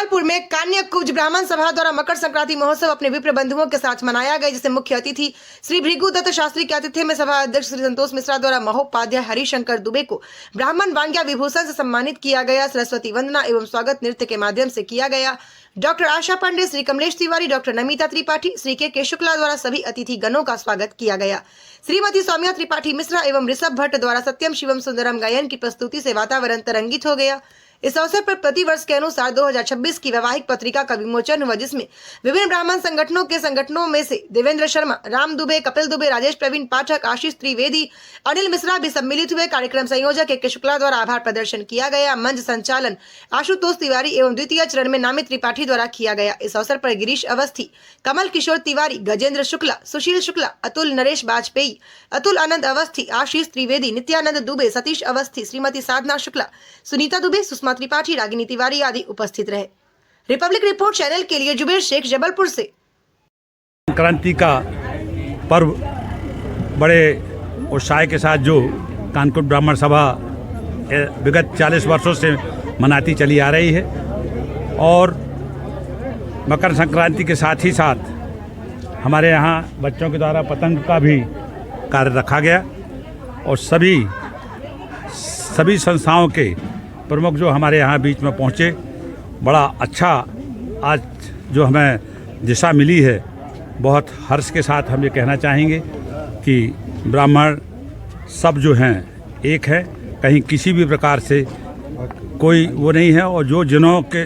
जबलपुर में कान्यकुब्ज ब्राह्मण सभा द्वारा मकर संक्रांति महोत्सव अपने विप्र बंधुओं के साथ मनाया गया, जिसे मुख्य अतिथि श्री भृगु दत्त शास्त्री के आतिथ्य में सभा अध्यक्ष श्री संतोष मिश्रा द्वारा महोपाध्याय हरिशंकर दुबे को ब्राह्मण वांग्या विभूषण से सम्मानित किया गया। सरस्वती वंदना एवं स्वागत नृत्य के माध्यम से किया गया। डॉक्टर आशा पांडे, श्री कमलेश तिवारी, डॉक्टर नमिता त्रिपाठी, श्री के शुक्ला द्वारा सभी अतिथि गणों का स्वागत किया गया। श्रीमती सौम्या त्रिपाठी मिश्रा एवं ऋषभ भट्ट द्वारा सत्यम शिवम सुंदरम गायन की प्रस्तुति से वातावरण तरंगित हो गया। इस अवसर पर प्रतिवर्ष के अनुसार 2026 की वैवाहिक पत्रिका का विमोचन हुआ, जिसमें विभिन्न ब्राह्मण संगठनों में से देवेंद्र शर्मा, राम दुबे, कपिल दुबे, राजेश प्रवीण पाठक, आशीष त्रिवेदी, अनिल मिश्रा भी सम्मिलित हुए। कार्यक्रम संयोजक के शुक्ला द्वारा आभार प्रदर्शन किया गया। मंच संचालन आशुतोष तिवारी एवं द्वितीय चरण में नामित त्रिपाठी द्वारा किया गया। इस अवसर पर गिरीश अवस्थी, कमल किशोर तिवारी, गजेंद्र शुक्ला, सुशील शुक्ला, अतुल नरेश बाजपेयी, अतुल आनंद अवस्थी, आशीष त्रिवेदी, नित्यानंद दुबे, सतीश अवस्थी, श्रीमती साधना शुक्ला, सुनीता दुबे, सुषमा त्रिपाठी, रागिनी तिवारी आदि उपस्थित रहे। रिपब्लिक रिपोर्ट चैनल के लिए जुबेर शेख, जबलपुर से। संक्रांति का पर्व बड़े उत्साह के साथ जो कानकुब्ज ब्राह्मण सभा विगत 40 वर्षों से मनाती चली आ रही है, और मकर संक्रांति के साथ ही साथ हमारे यहाँ बच्चों के द्वारा पतंग का भी कार्य रखा गया, और सभी संस्थाओं के प्रमुख जो हमारे यहाँ बीच में पहुँचे। बड़ा अच्छा आज जो हमें दिशा मिली है, बहुत हर्ष के साथ हम ये कहना चाहेंगे कि ब्राह्मण सब जो हैं एक है, कहीं किसी भी प्रकार से कोई वो नहीं है। और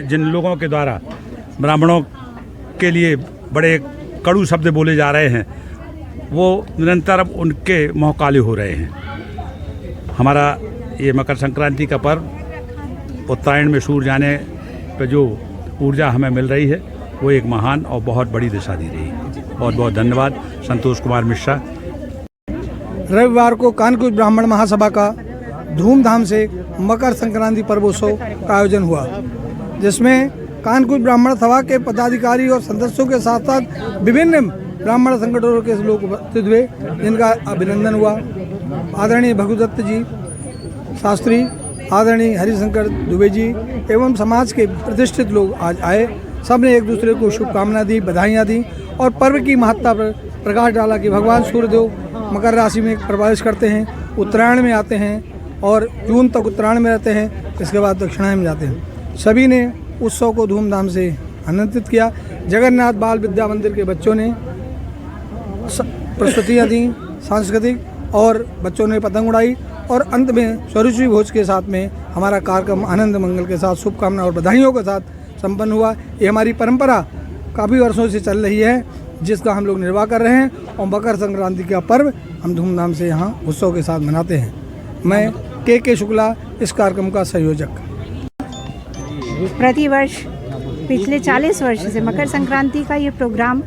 जिन लोगों के द्वारा ब्राह्मणों के लिए बड़े कड़ू शब्द बोले जा रहे हैं, वो निरंतर अब उनके मुँह काले हो रहे हैं। हमारा ये मकर संक्रांति का पर्व, उत्तरायण में सूर्य जाने पर जो ऊर्जा हमें मिल रही है, वो एक महान और बहुत बड़ी दिशा दी रही है। बहुत बहुत धन्यवाद। संतोष कुमार मिश्रा। रविवार को कानकुब्ज ब्राह्मण महासभा का धूमधाम से मकर संक्रांति पर्वोत्सव का आयोजन हुआ, जिसमें कानकुब्ज ब्राह्मण सभा के पदाधिकारी और सदस्यों के साथ साथ विभिन्न ब्राह्मण संगठनों के लोग उपस्थित हुए, जिनका अभिनंदन हुआ। आदरणीय भृगुदत्त जी शास्त्री, आदरणीय हरिशंकर दुबे जी एवं समाज के प्रतिष्ठित लोग आज आए। सबने एक दूसरे को शुभकामना दी, बधाइयाँ दी और पर्व की महत्ता पर प्रकाश डाला कि भगवान सूर्यदेव मकर राशि में प्रवेश करते हैं, उत्तरायण में आते हैं और जून तक उत्तरायण में रहते हैं, इसके बाद दक्षिणायन में जाते हैं। सभी ने उत्सव को धूमधाम से आनंदित किया। जगन्नाथ बाल विद्या मंदिर के बच्चों ने प्रस्तुतियाँ दी सांस्कृतिक, और बच्चों ने पतंग उड़ाई, और अंत में स्वरूचि भोज के साथ में हमारा कार्यक्रम आनंद मंगल के साथ, शुभकामना और बधाइयों के साथ संपन्न हुआ। ये हमारी परंपरा काफ़ी वर्षों से चल रही है, जिसका हम लोग निर्वाह कर रहे हैं, और मकर संक्रांति का पर्व हम धूमधाम से यहाँ उत्सव के साथ मनाते हैं। मैं के शुक्ला, इस कार्यक्रम का संयोजक। प्रतिवर्ष पिछले 40 वर्ष से मकर संक्रांति का ये प्रोग्राम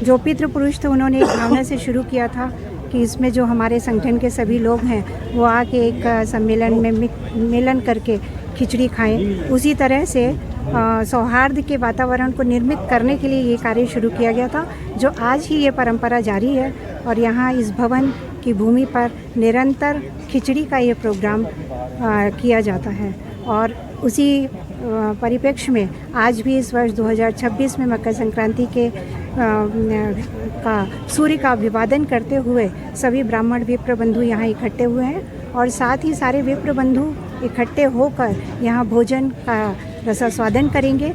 जो पितृपुरुष थे, उन्होंने एक भावना से शुरू किया था कि इसमें जो हमारे संगठन के सभी लोग हैं वो आके एक सम्मेलन में मिलन करके खिचड़ी खाएं। उसी तरह से सौहार्द के वातावरण को निर्मित करने के लिए ये कार्य शुरू किया गया था, जो आज ही ये परंपरा जारी है। और यहाँ इस भवन की भूमि पर निरंतर खिचड़ी का ये प्रोग्राम किया जाता है, और उसी परिप्रेक्ष्य में आज भी इस वर्ष 2026 में मकर संक्रांति के सूर्य का अभिवादन करते हुए सभी ब्राह्मण विप्र बंधु यहाँ इकट्ठे हुए हैं, और साथ ही सारे विप्र बंधु इकट्ठे होकर यहाँ भोजन का रसास्वादन करेंगे।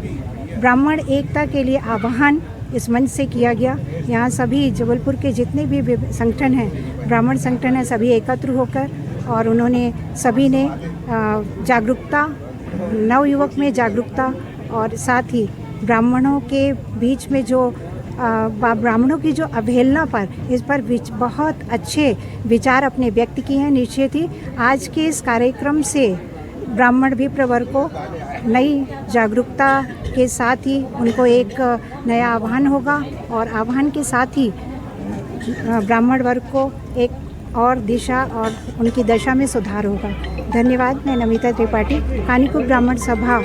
ब्राह्मण एकता के लिए आह्वान इस मंच से किया गया। यहाँ सभी जबलपुर के जितने भी संगठन हैं, ब्राह्मण संगठन हैं, सभी एकत्र होकर, और उन्होंने सभी ने जागरूकता, नवयुवक में जागरूकता, और साथ ही ब्राह्मणों के बीच में जो ब्राह्मणों की जो अवहेलना पर, इस पर बहुत अच्छे विचार अपने व्यक्त किए हैं। निश्चित ही आज के इस कार्यक्रम से ब्राह्मण विप्र वर्ग को नई जागरूकता के साथ ही उनको एक नया आह्वान होगा, और आह्वान के साथ ही ब्राह्मण वर्ग को एक और दिशा और उनकी दशा में सुधार होगा। धन्यवाद। मैं नमिता त्रिपाठी, कानकुब्ज ब्राह्मण सभा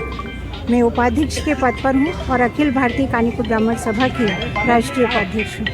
में उपाध्यक्ष के पद पर हूँ, और अखिल भारतीय कानकुब्ज ब्राह्मण सभा की राष्ट्रीय उपाध्यक्ष हूँ।